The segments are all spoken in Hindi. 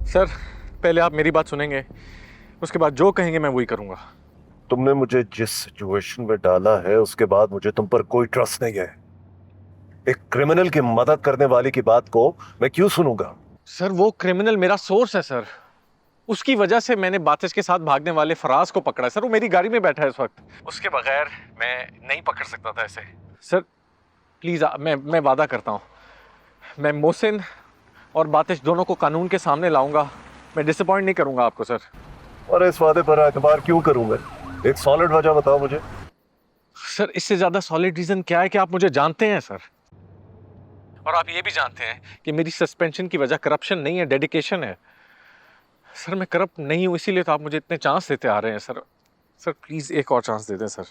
सर पहले आप मेरी बात सुनेंगे, उसके बाद जो कहेंगे मैं वही करूंगा। तुमने मुझे जिस सिचुएशन में डाला है उसके बाद मुझे तुम पर कोई ट्रस्ट नहीं है। एक क्रिमिनल की मदद करने वाले की बात को मैं क्यों सुनूंगा? सर वो क्रिमिनल मेरा सोर्स है सर, उसकी वजह से मैंने बातिश के साथ भागने वाले फराज को पकड़ा है सर। वो मेरी गाड़ी में बैठा है इस वक्त, उसके बगैर मैं नहीं पकड़ सकता था ऐसे। सर प्लीज मैं वादा करता हूँ, मैं मोहसिन और बातिश दोनों को कानून के सामने लाऊंगा। मैं डिसअपॉइंट नहीं करूंगा आपको सर। और इस वादे पर एतबार क्यों करूं मैं? एक सॉलिड वजह बताओ मुझे। सर इससे ज्यादा सॉलिड रीजन क्या है कि आप मुझे जानते हैं सर, और आप ये भी जानते हैं कि मेरी सस्पेंशन की वजह करप्शन नहीं है, डेडिकेशन है। सर मैं करप्ट नहीं हूं, इसीलिए तो आप मुझे इतने चांस देते आ रहे हैं सर। सर प्लीज एक और चांस दे दें सर।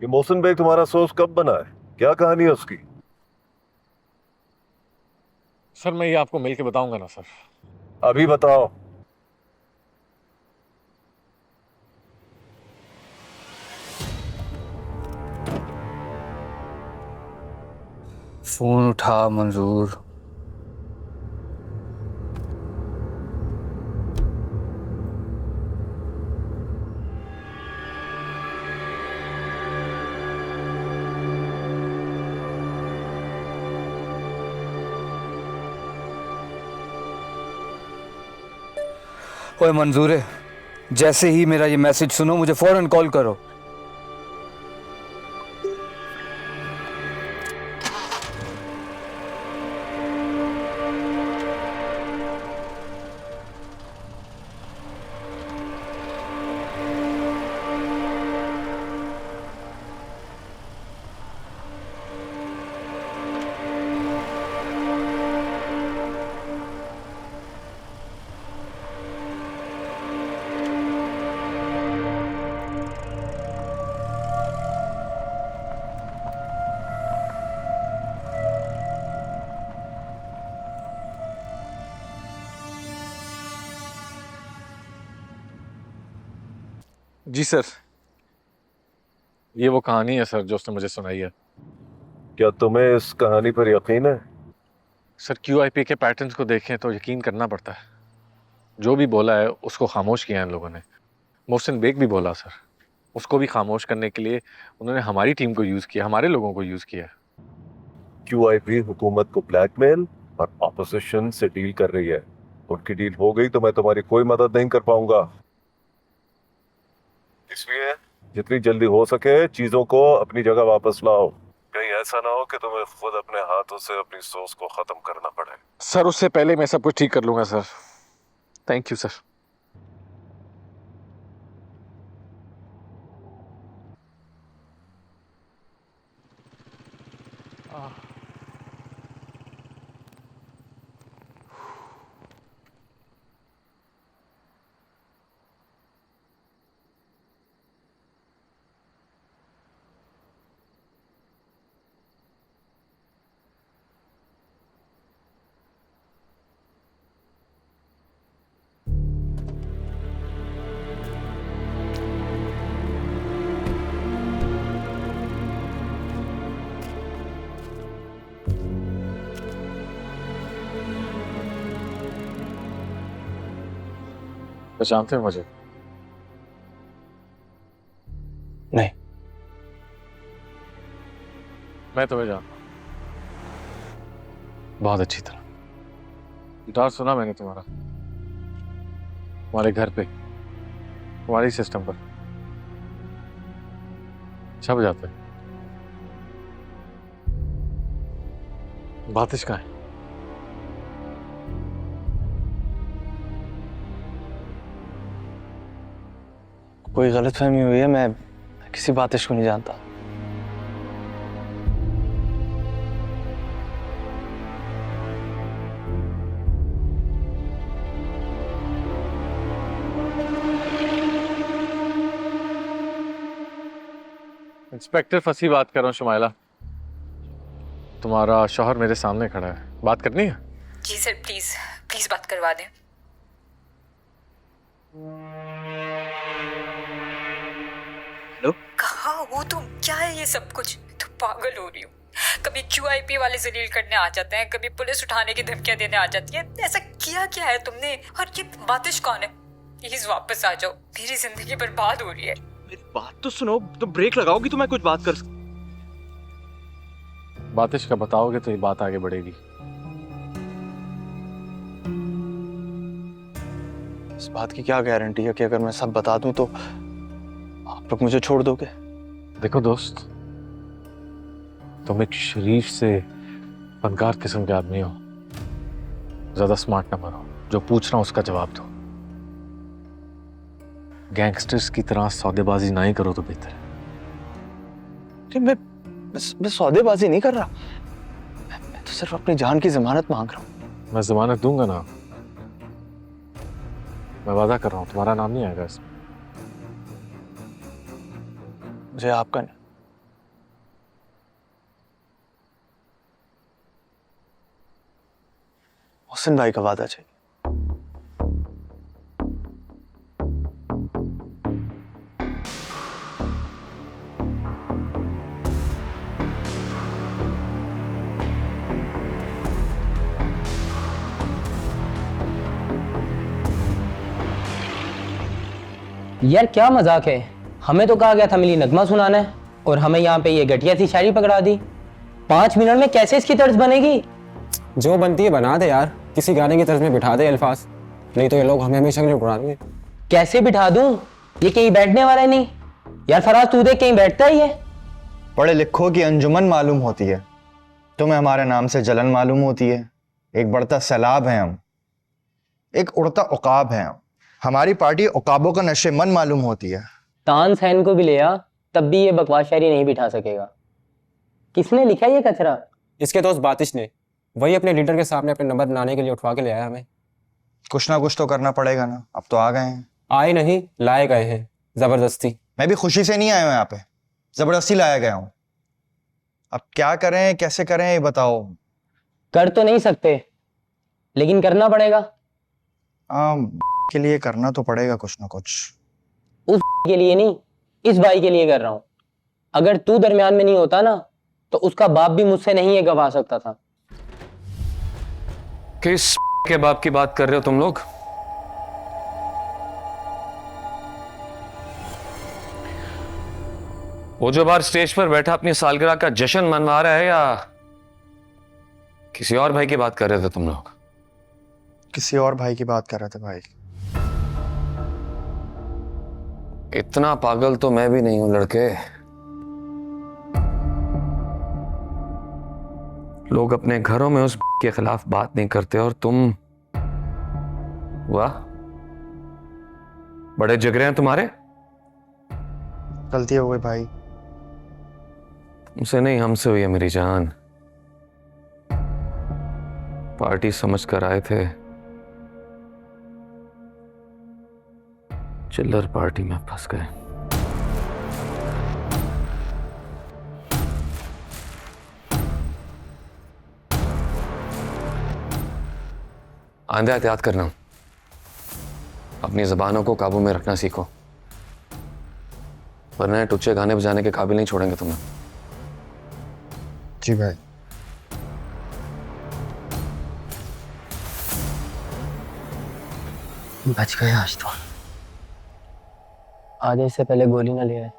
ये मोहसिन बेग तुम्हारा सोर्स कब बना है? क्या कहानी है उसकी? सर मैं ये आपको मिल के बताऊंगा ना सर। अभी बताओ। फोन उठा मंजूर। ओए मंजूर है, जैसे ही मेरा ये मैसेज सुनो मुझे फौरन कॉल करो। जी सर, ये वो कहानी है सर जो उसने मुझे सुनाई है। क्या तुम्हें इस कहानी पर यकीन है? सर QIP के पैटर्न्स को देखें तो यकीन करना पड़ता है। जो भी बोला है उसको खामोश किया है इन लोगों ने। मोहसिन बेग भी बोला सर, उसको भी खामोश करने के लिए उन्होंने हमारी टीम को यूज किया, हमारे लोगों को यूज किया। QIP हुकूमत को ब्लैकमेल और ऑपोजिशन से डील कर रही है। उनकी डील हो गई तो मैं तुम्हारी कोई मदद नहीं कर पाऊंगा। इसलिए जितनी जल्दी हो सके चीजों को अपनी जगह वापस लाओ। कहीं ऐसा ना हो कि तुम्हें खुद अपने हाथों से अपनी सोच को खत्म करना पड़े। सर उससे पहले मैं सब कुछ ठीक कर लूंगा सर। Thank you sir. पहचानते हैं मुझे? नहीं। मैं तुम्हें जानता हूं बहुत अच्छी तरह। गिटार सुना मैंने तुम्हारा, तुम्हारे घर पे, तुम्हारे सिस्टम पर। अच्छा बजाते हैं। बातिश कहाँ है? कोई गलतफहमी हुई है, मैं किसी बातिश को नहीं जानता। इंस्पेक्टर फंसी बात कर रहा हूँ शुमाइला। तुम्हारा शौहर मेरे सामने खड़ा है, बात करनी है? जी सर, प्लीज प्लीज बात करवा दें। हेलो, कहाँ हो तुम? क्या है ये सब कुछ? तो पागल हो रही हूँ। कभी QIP वाले जलील करने आ जाते हैं, कभी पुलिस उठाने की धमकियां देने आ जाती है। ऐसा किया क्या है तुमने? और ये बातिश कौन है? प्लीज वापस आ जाओ, मेरी जिंदगी बर्बाद हो रही है। मेरी बात तो सुनो, तो ब्रेक लगाओगी तो मैं कुछ बात कर सकूं। बातिश का बताओगे तो ये बात आगे बढ़ेगी। इस बात की क्या गारंटी है कि अगर मैं सब बता दूं तो आप लोग मुझे छोड़ दोगे? देखो दोस्त, तुम एक शरीफ से फनकार किस्म के आदमी हो, ज्यादा स्मार्ट ना बनो। जो पूछ रहा हूं उसका जवाब दो। गैंगस्टर्स की तरह सौदेबाजी ना ही करो तो बेहतर है। मैं सौदेबाजी नहीं कर रहा, मैं तो सिर्फ अपनी जान की जमानत मांग रहा हूं। मैं जमानत दूंगा ना, मैं वादा कर रहा हूं तुम्हारा नाम नहीं आएगा इसमें। मुझे आपका नहीं, मोहसिन भाई का वादा चाहिए। यार क्या मजाक है, हमें तो कहा गया था मिली नगमा सुनाना है और हमें यहाँ पे ये घटिया सी शायरी पकड़ा दी। 5 मिनट में कैसे इसकी तर्ज बनेगी? जो बनती है बना दे यार, किसी गाने की तर्ज में बिठा दे अल्फाज, नहीं तो ये लोग हमें हमेशा के लिए उड़ा देंगे। कैसे बिठा दूं? ये कहीं बैठने वाला ही नहीं। यार फराज तू देख, कहीं बैठता ही है। पढ़े लिखों की अंजुमन मालूम होती है, तुम्हें हमारे नाम से जलन मालूम होती है। एक बढ़ता सैलाब है हम, एक उड़ता उकाब है हम। हमारी पार्टी उकाबों का नशे मन मालूम होती है। तानसेन को भी ले आ, तब भी ये बकवास शायरी नहीं बिठा सकेगा। किसने लिखा ये कचरा? इसके दोस्त बातिश ने, वही अपने लीडर के सामने अपने नंबर बनाने के लिए उठवा के ले आया हमें। कुछ ना कुछ तो करना पड़ेगा ना, अब तो आ गए हैं। आए नहीं, लाए गए हैं जबरदस्ती। मैं भी खुशी से नहीं आया हूं यहाँ पे, जबरदस्ती लाया गया हूं। अब क्या करें कैसे करें ये बताओ। कर तो नहीं सकते, लेकिन करना पड़ेगा। के लिए करना तो पड़ेगा कुछ ना कुछ। उस के लिए नहीं, इस भाई के लिए कर रहा हूं। अगर तू दरमियान में नहीं होता ना, तो उसका बाप भी मुझसे नहीं ये गवा सकता था। किस के बाप की बात कर रहे हो तुम लोग? वो जो बाहर स्टेज पर बैठा अपनी सालगिरह का जश्न मनवा रहा है, या किसी और भाई की बात कर रहे थे तुम लोग? किसी और भाई की बात कर रहे थे भाई। इतना पागल तो मैं भी नहीं हूं लड़के। लोग अपने घरों में उस के खिलाफ बात नहीं करते और तुम, वाह बड़े जिगरे हैं तुम्हारे। गलती हो गई भाई। तुमसे नहीं हमसे हुई है मेरी जान। पार्टी समझ कर आए थे, चिल्लर पार्टी में फंस गए। आंधे एहतियात करना, अपनी जबानों को काबू में रखना सीखो, वरना टुच्चे गाने बजाने के काबिल नहीं छोड़ेंगे तुम्हें। जी भाई। बच गए आज तो। आधे से पहले गोली ना ले आए।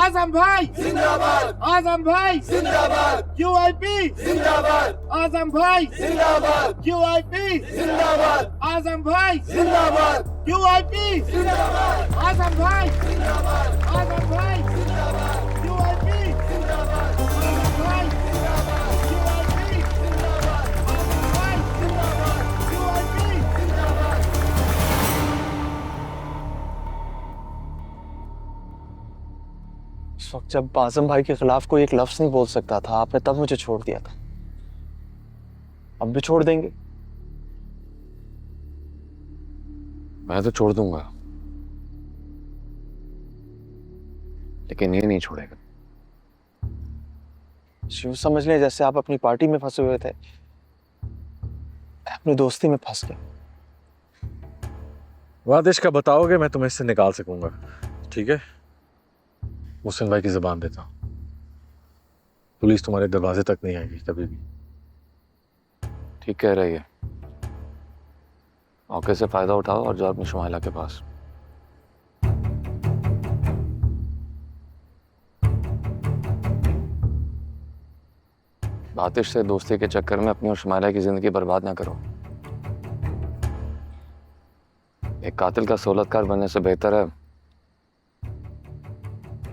आजम भाई जिंदाबाद, आजम भाई जिंदाबाद, QIP जिंदाबाद, आजम भाई जिंदाबाद, QIP जिंदाबाद, आजम भाई जिंदाबाद, QIP जिंदाबाद, आजम भाई जिंदाबाद, आजम भाई जिंदाबाद, QIP जब आजम भाई के खिलाफ कोई एक लफ्ज नहीं बोल सकता था, आपने तब मुझे छोड़ दिया था। अब भी छोड़ देंगे? मैं तो छोड़ दूंगा, लेकिन ये नहीं छोड़ेगा। यूं समझ लें जैसे आप अपनी पार्टी में फंसे हुए थे, मैं अपनी दोस्ती में फंस गया। वादिश का बताओगे मैं तुम्हें इससे निकाल सकूंगा, ठीक है? मुहसिन भाई की जुबान देता हूं, पुलिस तुम्हारे दरवाजे तक नहीं आएगी कभी भी। ठीक कह रही है, मौके से फायदा उठाओ और जाओ अपनी शुमाइला के पास। बातिश से दोस्ती के चक्कर में अपनी और शुमाइला की जिंदगी बर्बाद ना करो। एक कातिल का सोलतकार बनने से बेहतर है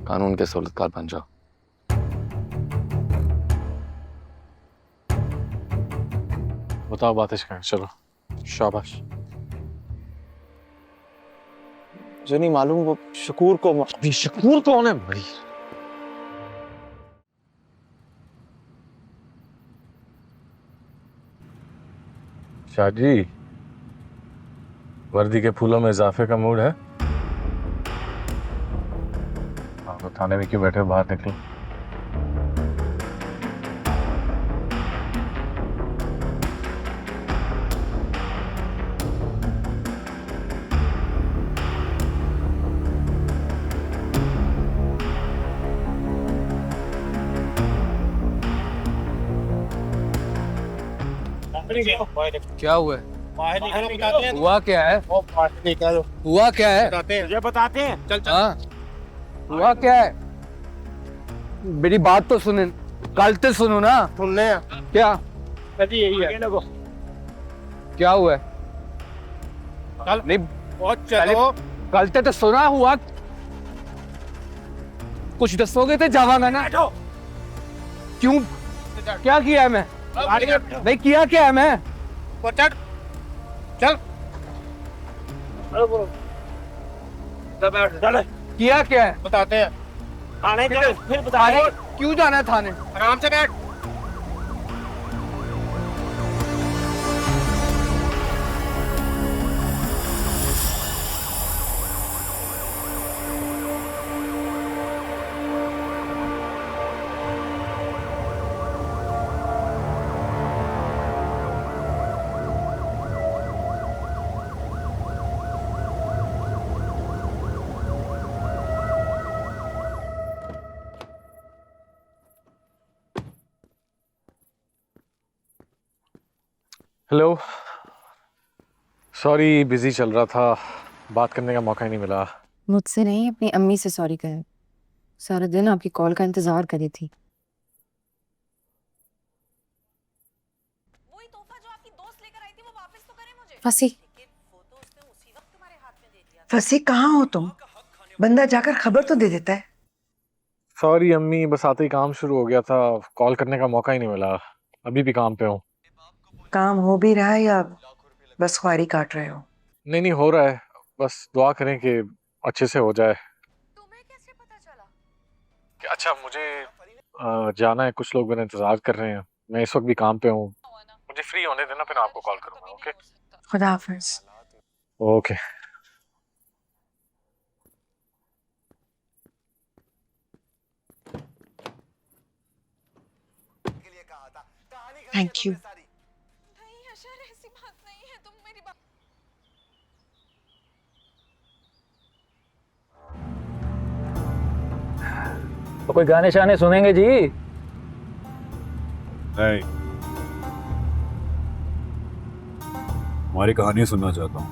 कानून के सोलतकार बन जाओ। बताओ बातिश कहाँ है? चलो शाबाश। मुझे नहीं मालूम वो शकूर को। अभी शकूर कौन है भाई? शाह जी, वर्दी के फूलों में इजाफे का मूड है? आप तो थाने में क्यों बैठे हो, बाहर निकलो। क्या हुआ है? हुआ क्या है? हुआ क्या है? मुझे बताते हैं। चल चल। हाँ, हुआ क्या है? मेरी बात तो सुने, कल तो सुनो ना। सुनने क्या यही है। क्या हुआ है? चल नहीं, बहुत चलो। कल तो सुना हुआ। कुछ दसोगे तो जवाब है ना। क्यों? क्या किया है मैं? नहीं किया क्या है मैं? चल चल चल। किया क्या है? बताते हैं। थाने चल, फिर थाने बताते। क्यों जाना है थाने? आराम से बैठ। हेलो, सॉरी बिजी चल रहा था, बात करने का मौका ही नहीं मिला। मुझसे नहीं, अपनी अम्मी से सॉरी कहे। सारा दिन आपकी कॉल का इंतजार करी थी। वही तोहफा जो आपकी दोस्त लेकर आई थी वो वापस तो करे मुझे। फंसी फंसी कहाँ हो तुम? बंदा जाकर खबर तो दे देता है। सॉरी अम्मी, बस आते ही काम शुरू हो गया था, कॉल करने का मौका ही नहीं मिला। अभी भी काम पे हूँ। काम हो भी रहा है या बस ख्वारी काट रहे हो? नहीं नहीं, हो रहा है, बस दुआ करें कि अच्छे से हो जाए। तुम्हें कैसे पता चला? अच्छा, मुझे जाना है, कुछ लोग मेरा इंतजार कर रहे हैं। मैं इस वक्त भी काम पे हूँ, मुझे फ्री होने देना, फिर आपको कॉल करूंगा। ओके, खुदा हाफिज। ओके। Thank you. नहीं अशर, ऐसी बात नहीं है, तुम मेरी बात। तो कोई गाने शाने सुनेंगे जी? नहीं, हमारी कहानी सुनना चाहता हूँ।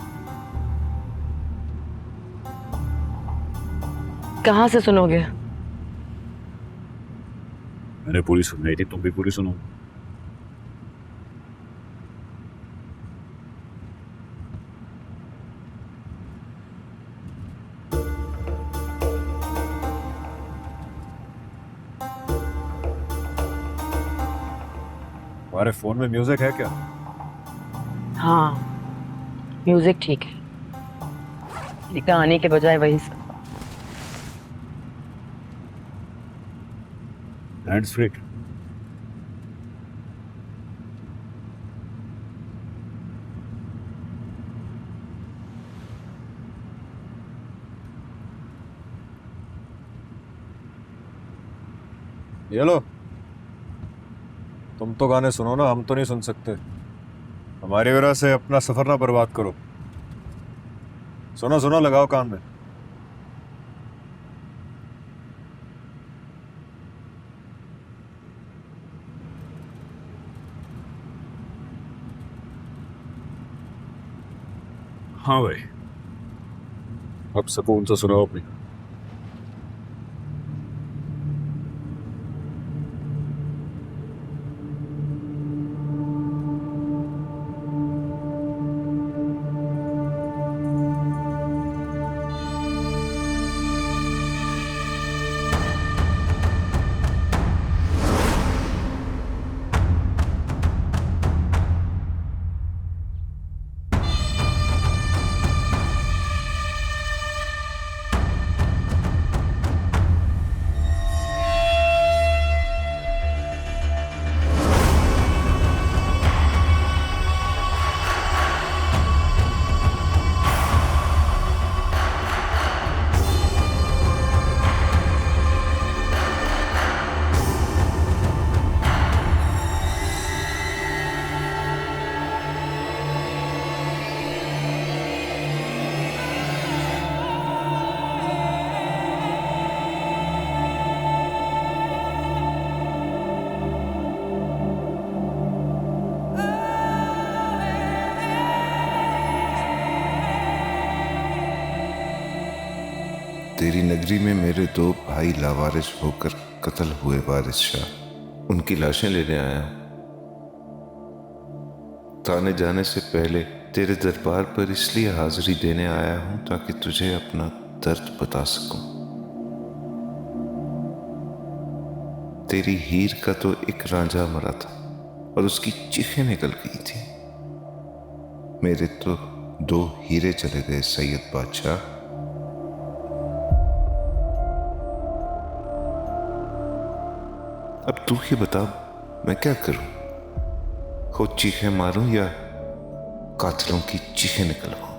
कहाँ से सुनोगे? मैंने पूरी सुनाई थी, तुम भी पूरी सुनो। तुम्हारे फोन में म्यूजिक है क्या? हाँ, म्यूजिक ठीक है, लिखा आने के बजाय वही सब। Hands free. ये लो, तुम तो गाने सुनो ना, हम तो नहीं सुन सकते। हमारी वजह से अपना सफर ना बर्बाद करो। सुनो सुनो, लगाओ कान में। हाँ भाई, अब सुकून से सुनाओ अपनी। तेरी नगरी में मेरे दो भाई लावारिस होकर कत्ल हुए वारिस शाह, उनकी लाशें लेने आया हूं। थाने जाने से पहले तेरे दरबार पर इसलिए हाजिरी देने आया हूं ताकि तुझे अपना दर्द बता सकूं। तेरी हीर का तो एक रांझा मरा था और उसकी चीखें निकल गई थी। मेरे तो दो हीरे चले गए सैयद बादशाह। अब तू ही बता, मैं क्या करूं? खुद चीखें मारूं या कातिलों की चीखें निकलवाऊं?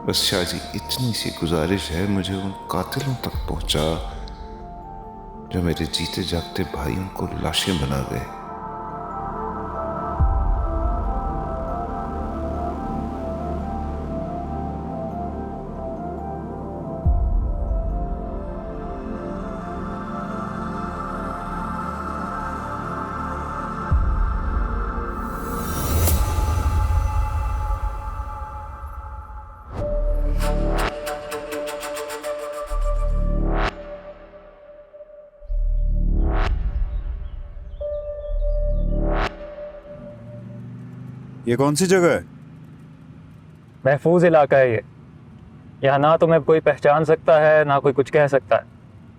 बस शाह जी, इतनी सी गुजारिश है, मुझे उन कातिलों तक पहुंचा जो मेरे जीते जागते भाइयों को लाशें बना गए। ये कौन सी जगह है? महफूज इलाका है ये। यहाँ ना तुम्हें कोई पहचान सकता है ना कोई कुछ कह सकता है।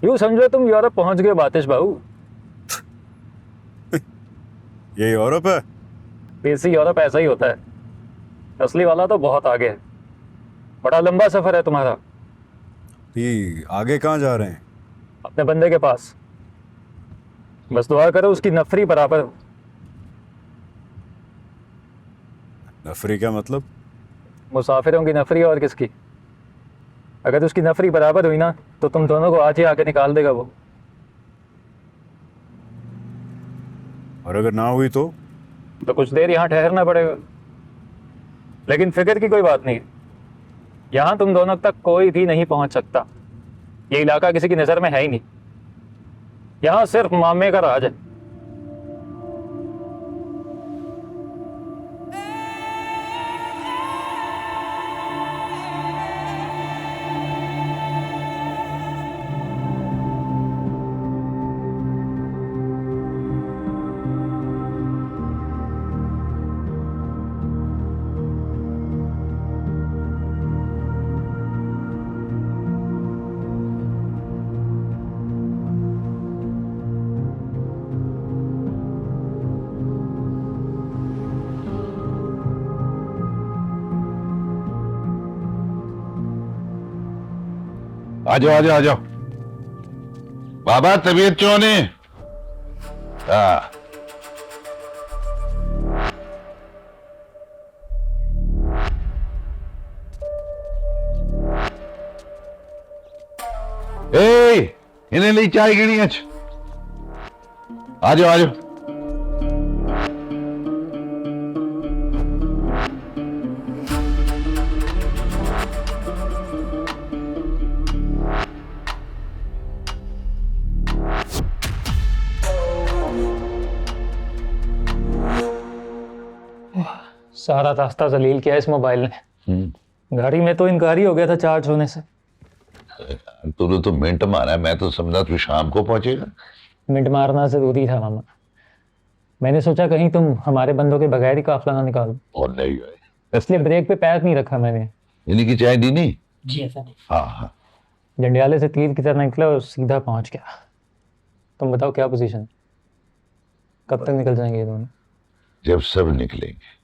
यूं समझो तुम यूरोप पहुंच गए बातिश बाबू। ये यूरोप है? देसी यूरोप ऐसा ही होता है, असली वाला तो बहुत आगे है। बड़ा लंबा सफर है तुम्हारा। ये आगे कहाँ जा रहे हैं? अपने बंदे के पास। बस दुआ करो उसकी नफरी बराबर हो। नफरी क्या मतलब? मुसाफिरों की नफरी और किसकी। अगर उसकी नफरी बराबर हुई ना तो तुम दोनों को आज ही आके निकाल देगा वो। और अगर ना हुई तो कुछ देर यहाँ ठहरना पड़ेगा। लेकिन फिक्र की कोई बात नहीं, यहाँ तुम दोनों तक कोई भी नहीं पहुंच सकता। ये इलाका किसी की नजर में है ही नहीं। यहाँ सिर्फ मामे का राज है। आ जाओ आ जाओ आ जाओ। बाबा तबीयत क्यों ने? हाँ इन्हें ली चाय गिनी अच। आ जाओ आ जाओ। सारा रास्ता जलील किया इस मोबाइल ने। गाड़ी में तो इनकार ही हो गया था चार्ज होने से। तूने तो मिनट मारा है, मैं तो समझा तू शाम को पहुंचेगा। मिनट मारना जरूरी था मामा। मैंने सोचा कहीं तुम हमारे बंदों के बगैर ही काफिला ना निकालो। और नहीं है, इसलिए ब्रेक पे पैर नहीं रखा मैंने। इन्हीं की चाय दी नहीं? जी ऐसा नहीं। हाँ हाँ जंडियाले से तीर की तरह निकला और सीधा पहुंच गया। तुम बताओ क्या पोजीशन? कब तक निकल जाएंगे ये दोनों? जब सब निकलेंगे।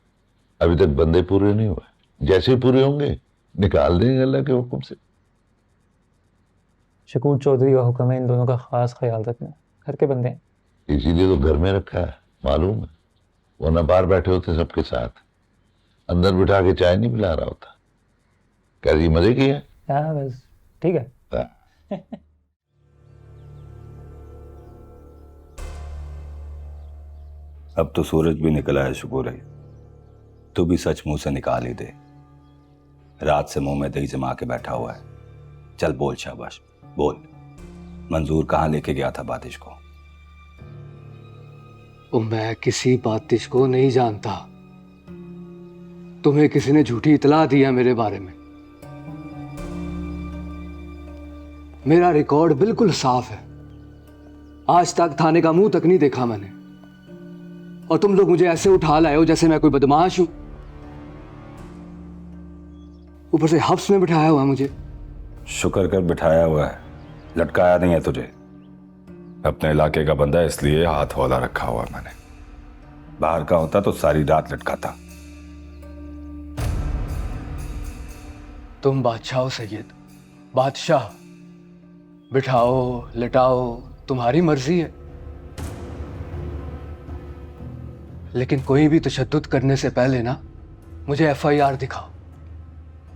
अभी तक बंदे पूरे नहीं हुए, जैसे ही पूरे होंगे निकाल देंगे अल्लाह के हुक्म से। शकूर चौधरी का हुक्म है इन दोनों का खास ख्याल रखना, घर के बंदे हैं। इसीलिए तो घर में रखा है, मालूम है। वरना बाहर बैठे होते सबके साथ, अंदर बिठा के चाय नहीं पिला रहा होता। कैसी मजे की है? हाँ बस ठीक है। अब तो सूरज भी निकला है, शुक्र है। तू भी सच मुंह से निकाल ही दे। रात से मुंह में दही जमा के बैठा हुआ है। चल बोल शाबाश बोल। मंजूर कहाँ लेके गया था बातिश को? मैं किसी बातिश को नहीं जानता। तुम्हें किसी ने झूठी इतला दी है मेरे बारे में। मेरा रिकॉर्ड बिल्कुल साफ है। आज तक थाने का मुंह तक नहीं देखा मैंने, और तुम लोग मुझे ऐसे उठा लाए हो जैसे मैं कोई बदमाश हूं। ऊपर से हब्स में बिठाया हुआ मुझे। शुक्र कर बिठाया हुआ है, लटकाया नहीं है तुझे। अपने इलाके का बंदा इसलिए हाथ हौला रखा हुआ मैंने। बाहर का होता तो सारी रात लटकाता। तुम बादशाह हो सैयद, बादशाह। बिठाओ लटाओ तुम्हारी मर्जी है, लेकिन कोई भी तशद्दुद करने से पहले ना मुझे FIR दिखाओ,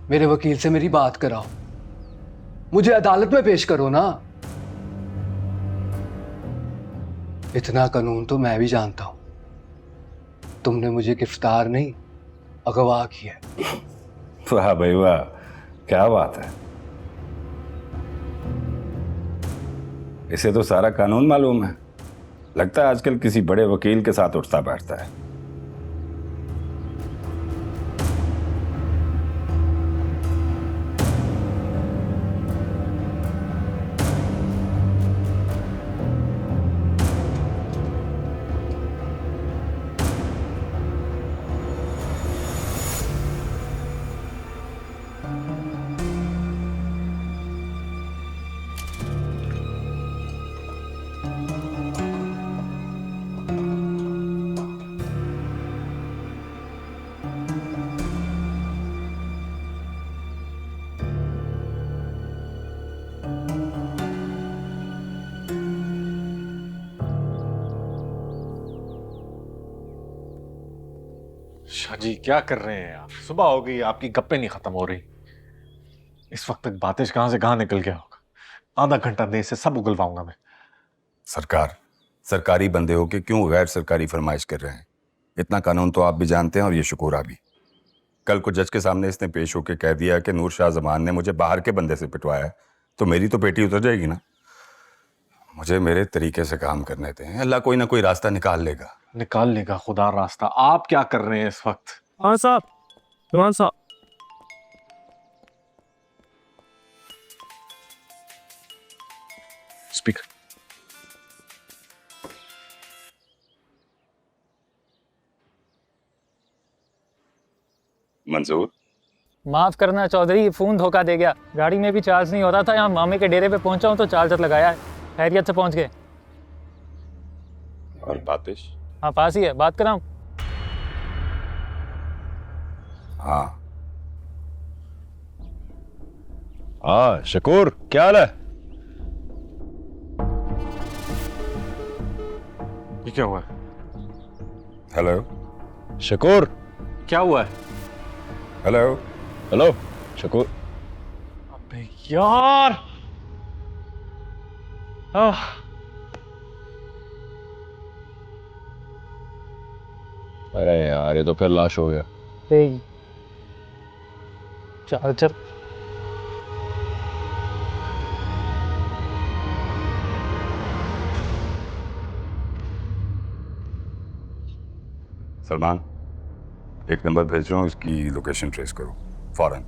मेरे वकील से मेरी बात कराओ, मुझे अदालत में पेश करो ना। इतना कानून तो मैं भी जानता हूं। तुमने मुझे गिरफ्तार नहीं अगवा किया। वाह भाई वाह, क्या बात है। इसे तो सारा कानून मालूम है। लगता है आजकल किसी बड़े वकील के साथ उठता बैठता है। शाह जी क्या कर रहे हैं आप? सुबह हो गई, आपकी गप्पे नहीं खत्म हो रही। इस वक्त तक बातिश कहां से कहां निकल गया होगा। आधा घंटा देर से सब उगलवाऊंगा मैं। सरकार, सरकारी बंदे हो के क्यों गैर सरकारी फरमाइश कर रहे हैं? इतना कानून तो आप भी जानते हैं और ये शुकूरा भी। कल को जज के सामने इसने पेश होकर कह दिया कि नूर शाह जमान ने मुझे बाहर के बंदे से पिटवाया है, तो मेरी तो पेटी उतर जाएगी ना। मुझे मेरे तरीके से काम करने दें, अल्लाह कोई ना कोई रास्ता निकाल लेगा। निकाल लेगा खुदा रास्ता। आप क्या कर रहे हैं इस वक्त? हाँ साहब, इमाम साहब। स्पीकर। मंजूर, माफ करना चौधरी, फोन धोखा दे गया। गाड़ी में भी चार्ज नहीं हो रहा था। यहाँ मामे के डेरे पे पहुंचा हूं तो चार्जर लगाया है। खैरियत से पहुंच गए। और बातिश? हाँ पास ही है, बात कराऊं? हाँ, हाँ शकूर, क्या हाल है? ये क्या हुआ? हेलो शकूर, क्या हुआ है? Hello hello Shakoor. अबे यार, अरे यार, ये तो फिर लाश हो गया। चार्जर। सलमान, एक नंबर भेज रहा हूँ, इसकी लोकेशन ट्रेस करो फौरन।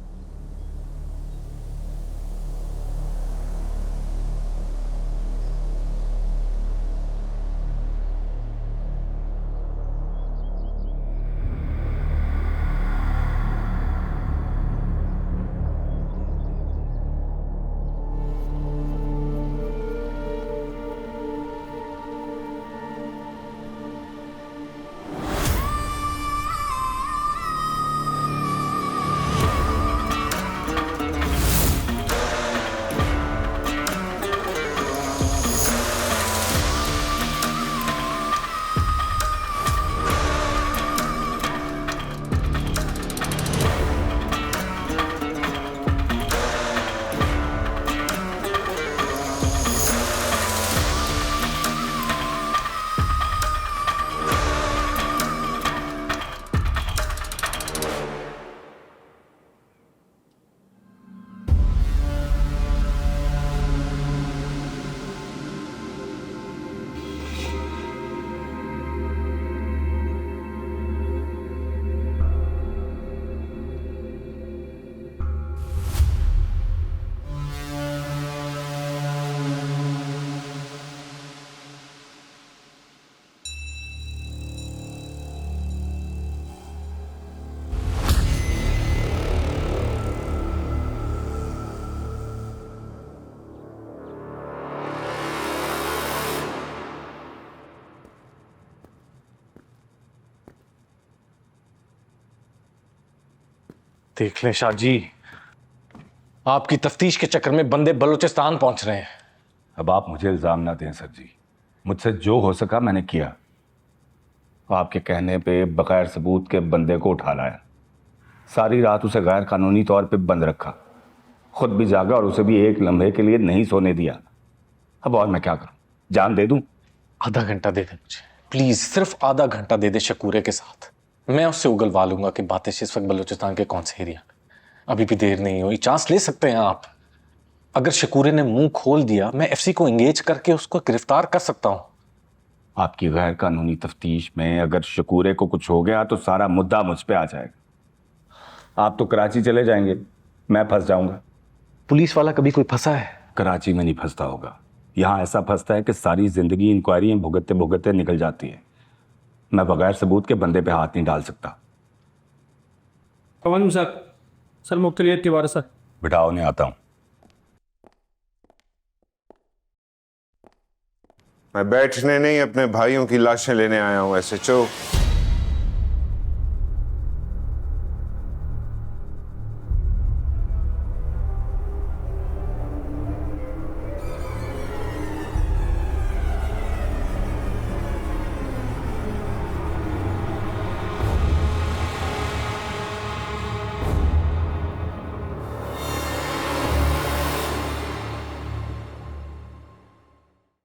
देख लें शाह जी, आपकी तफ्तीश के चक्कर में बंदे बलूचिस्तान पहुंच रहे हैं। अब आप मुझे इल्ज़ाम ना दें सर जी, मुझसे जो हो सका मैंने किया। आपके कहने पे बगैर सबूत के बंदे को उठा लाया, सारी रात उसे गैर कानूनी तौर पे बंद रखा, खुद भी जागा और उसे भी एक लम्हे के लिए नहीं सोने दिया। अब और मैं क्या करूं, जान दे दूं? आधा घंटा दे दे मुझे प्लीज, सिर्फ आधा घंटा दे दे शकूरे के साथ। मैं उससे उगलवा लूंगा कि बातें इस वक्त बलूचिस्तान के कौन से एरिया। अभी भी देर नहीं हुई, चांस ले सकते हैं आप। अगर शकूरे ने मुंह खोल दिया, मैं एफसी को एंगेज करके उसको गिरफ्तार कर सकता हूं। आपकी गैर कानूनी तफ्तीश में अगर शकूरे को कुछ हो गया तो सारा मुद्दा मुझ पे आ जाएगा। आप तो कराची चले जाएंगे, मैं फंस जाऊंगा। पुलिस वाला कभी कोई फंसा है? कराची में नहीं फंसता होगा, यहाँ ऐसा फंसता है कि सारी जिंदगी इंक्वायरी भुगतते भुगतते निकल जाती है। मैं बगैर सबूत के बंदे पे हाथ नहीं डाल सकता। कौन सर मुख्तलियत के बारे सर। बिठाओ, नहीं आता हूँ। मैं बैठने नहीं, अपने भाइयों की लाशें लेने आया हूँ एसएचओ।